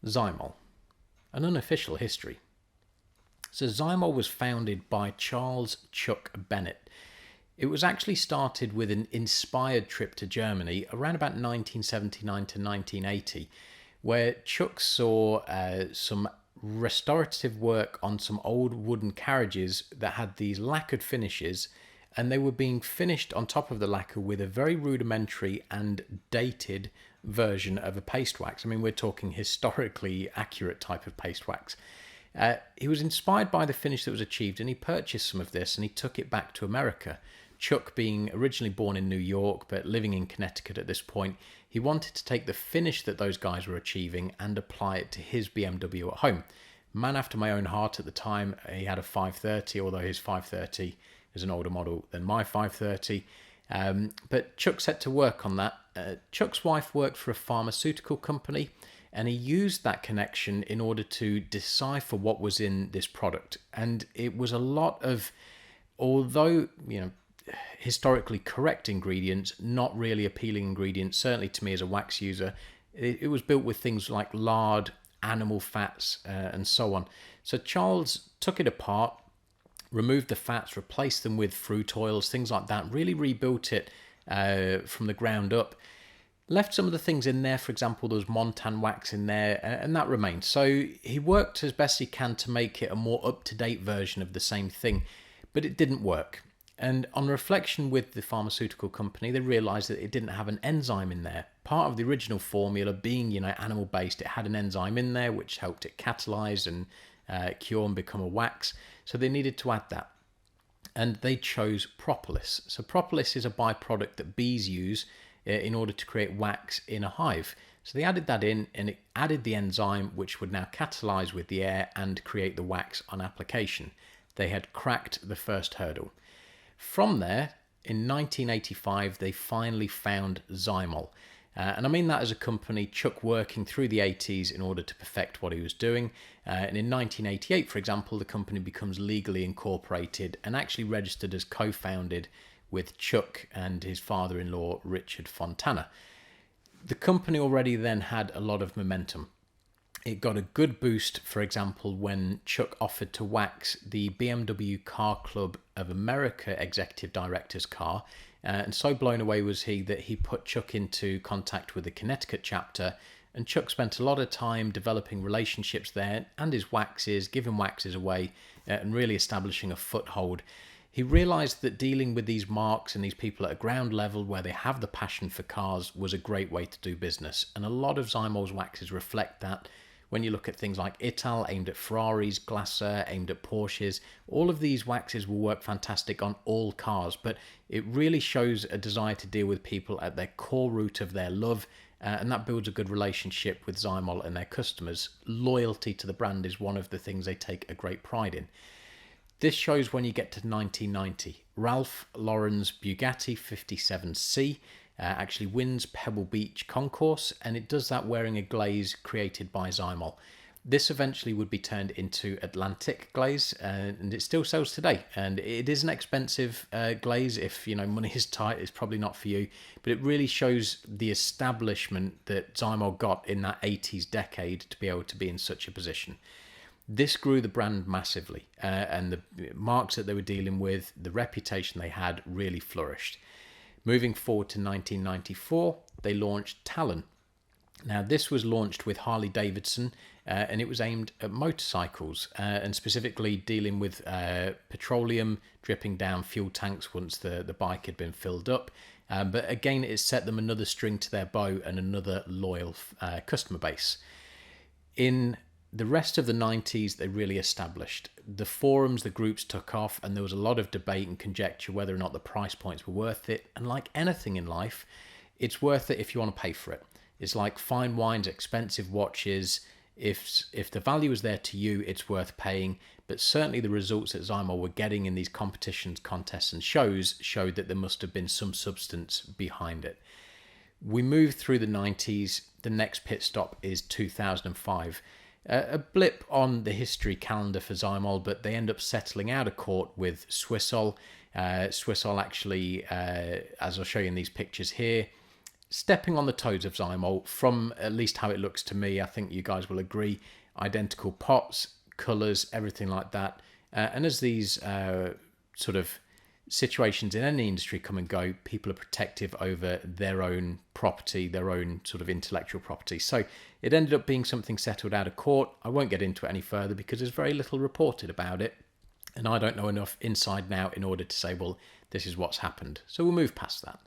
Zymol, an unofficial history. So Zymol was founded by Charles Chuck Bennett. It was actually started with an inspired trip to Germany around about 1979 to 1980, where Chuck saw some restorative work on some old wooden carriages that had these lacquered finishes, and they were being finished on top of the lacquer with a very rudimentary and dated version of a paste wax. I mean, we're talking historically accurate type of paste wax. He was inspired by the finish that was achieved, and he purchased some of this and he took it back to America. Chuck, being originally born in New York but living in Connecticut at this point, he wanted to take the finish that those guys were achieving and apply it to his BMW at home. Man after my own heart at the time. He had a 530, although his 530 is an older model than my 530. But Chuck set to work on that. Chuck's wife worked for a pharmaceutical company, and he used that connection in order to decipher what was in this product. And it was a lot of, although, historically correct ingredients, not really appealing ingredients, certainly to me as a wax user. It was built with things like lard, animal fats, and so on. So Charles took it apart, removed the fats, replaced them with fruit oils, things like that, really rebuilt it from the ground up. Left some of the things in there, for example, there was Montan wax in there, and that remained. So he worked as best he can to make it a more up-to-date version of the same thing, but it didn't work. And on reflection with the pharmaceutical company, they realised that it didn't have an enzyme in there. Part of the original formula being, animal-based, it had an enzyme in there which helped it catalyse and cure and become a wax. So they needed to add that. And they chose propolis. So propolis is a byproduct that bees use in order to create wax in a hive. So they added that in, and it added the enzyme which would now catalyse with the air and create the wax on application. They had cracked the first hurdle. From there, in 1985, they finally found Zymol. And I mean that as a company, Chuck working through the 80s in order to perfect what he was doing. And in 1988, for example, the company becomes legally incorporated and actually registered as co-founded with Chuck and his father-in-law, Richard Fontana. The company already then had a lot of momentum. It got a good boost, for example, when Chuck offered to wax the BMW Car Club of America executive director's car. And so blown away was he that he put Chuck into contact with the Connecticut chapter. And Chuck spent a lot of time developing relationships there and his waxes, giving waxes away, and really establishing a foothold. He realised that dealing with these marks and these people at a ground level where they have the passion for cars was a great way to do business. And a lot of Zymol's waxes reflect that. When you look at things like Ital, aimed at Ferraris, Glasser, aimed at Porsches, all of these waxes will work fantastic on all cars, but it really shows a desire to deal with people at their core root of their love, and that builds a good relationship with Zymol and their customers. Loyalty to the brand is one of the things they take a great pride in. This shows when you get to 1990. Ralph Lauren's Bugatti 57C actually wins Pebble Beach concourse, and it does that wearing a glaze created by Zymol. This eventually would be turned into Atlantic glaze, and it still sells today. And it is an expensive glaze. If money is tight, it's probably not for you. But it really shows the establishment that Zymol got in that 80s decade to be able to be in such a position. This grew the brand massively, and the marks that they were dealing with, the reputation they had, really flourished. Moving forward to 1994, they launched Talon. Now, this was launched with Harley Davidson, and it was aimed at motorcycles, and specifically dealing with petroleum dripping down fuel tanks once the bike had been filled up. But again, it set them another string to their bow and another loyal customer base. In the rest of the 90s, they really established. The forums, the groups took off, and there was a lot of debate and conjecture whether or not the price points were worth it. And like anything in life, it's worth it if you want to pay for it. It's like fine wines, expensive watches. If the value is there to you, it's worth paying. But certainly the results that Zymol were getting in these competitions, contests and shows showed that there must have been some substance behind it. We move through the 90s. The next pit stop is 2005. A blip on the history calendar for Zymol, but they end up settling out of court with Swissol. Swissol actually, as I'll show you in these pictures here, stepping on the toes of Zymol from at least how it looks to me. I think you guys will agree. Identical pots, colours, everything like that. And as these sort of situations in any industry come and go, people are protective over their own property, their own sort of intellectual property. So it ended up being something settled out of court. I won't get into it any further because there's very little reported about it. And I don't know enough inside now in order to say, well, this is what's happened. So we'll move past that.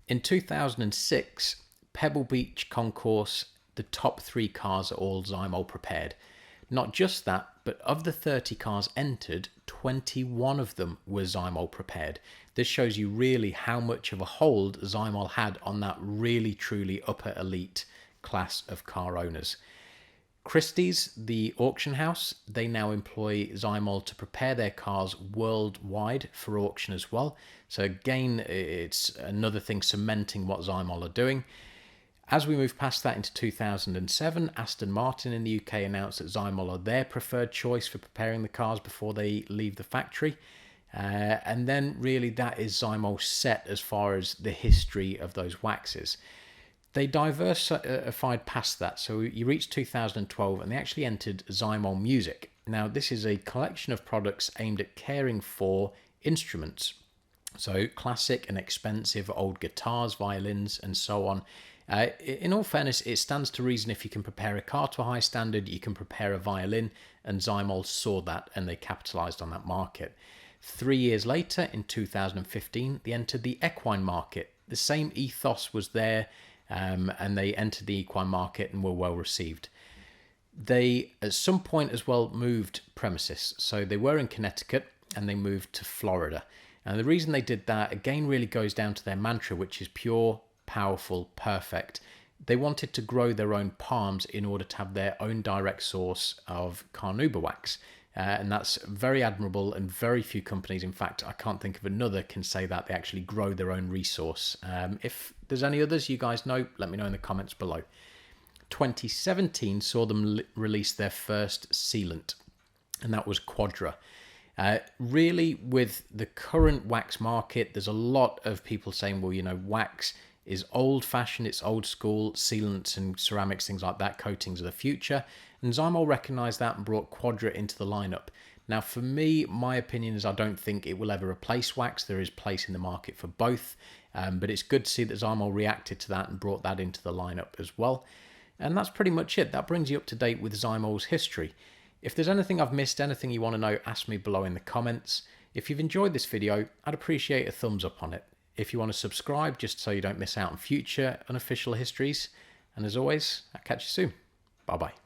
In 2006, Pebble Beach Concourse, the top 3 cars are all Zymol prepared. Not just that, but of the 30 cars entered, 21 of them were Zymol prepared. This shows you really how much of a hold Zymol had on that really truly upper elite class of car owners. Christie's, the auction house, they now employ Zymol to prepare their cars worldwide for auction as well. So again, it's another thing cementing what Zymol are doing. As we move past that into 2007, Aston Martin in the UK announced that Zymol are their preferred choice for preparing the cars before they leave the factory. And then really that is Zymol set as far as the history of those waxes. They diversified past that, so you reach 2012 and they actually entered Zymol Music. Now this is a collection of products aimed at caring for instruments, so classic and expensive old guitars, violins and so on. In all fairness, it stands to reason if you can prepare a car to a high standard, you can prepare a violin, and Zymol saw that and they capitalised on that market. 3 years later, in 2015, they entered the equine market. The same ethos was there. And they entered the equine market and were well received. They, at some point as well, moved premises. So they were in Connecticut and they moved to Florida. And the reason they did that, again, really goes down to their mantra, which is pure, powerful, perfect. They wanted to grow their own palms in order to have their own direct source of carnauba wax. And that's very admirable, and very few companies, in fact, I can't think of another, can say that they actually grow their own resource. If there's any others you guys know, let me know in the comments below. 2017 saw them release their first sealant, and that was Quadra. Really, with the current wax market, there's a lot of people saying, well, you know, wax is old-fashioned, it's old school, sealants and ceramics, things like that, coatings are the future. And Zymol recognised that and brought Quadra into the lineup. Now, for me, my opinion is I don't think it will ever replace wax. There is place in the market for both. But it's good to see that Zymol reacted to that and brought that into the lineup as well. And that's pretty much it. That brings you up to date with Zymol's history. If there's anything I've missed, anything you want to know, ask me below in the comments. If you've enjoyed this video, I'd appreciate a thumbs up on it. If you want to subscribe, just so you don't miss out on future unofficial histories. And as always, I'll catch you soon. Bye-bye.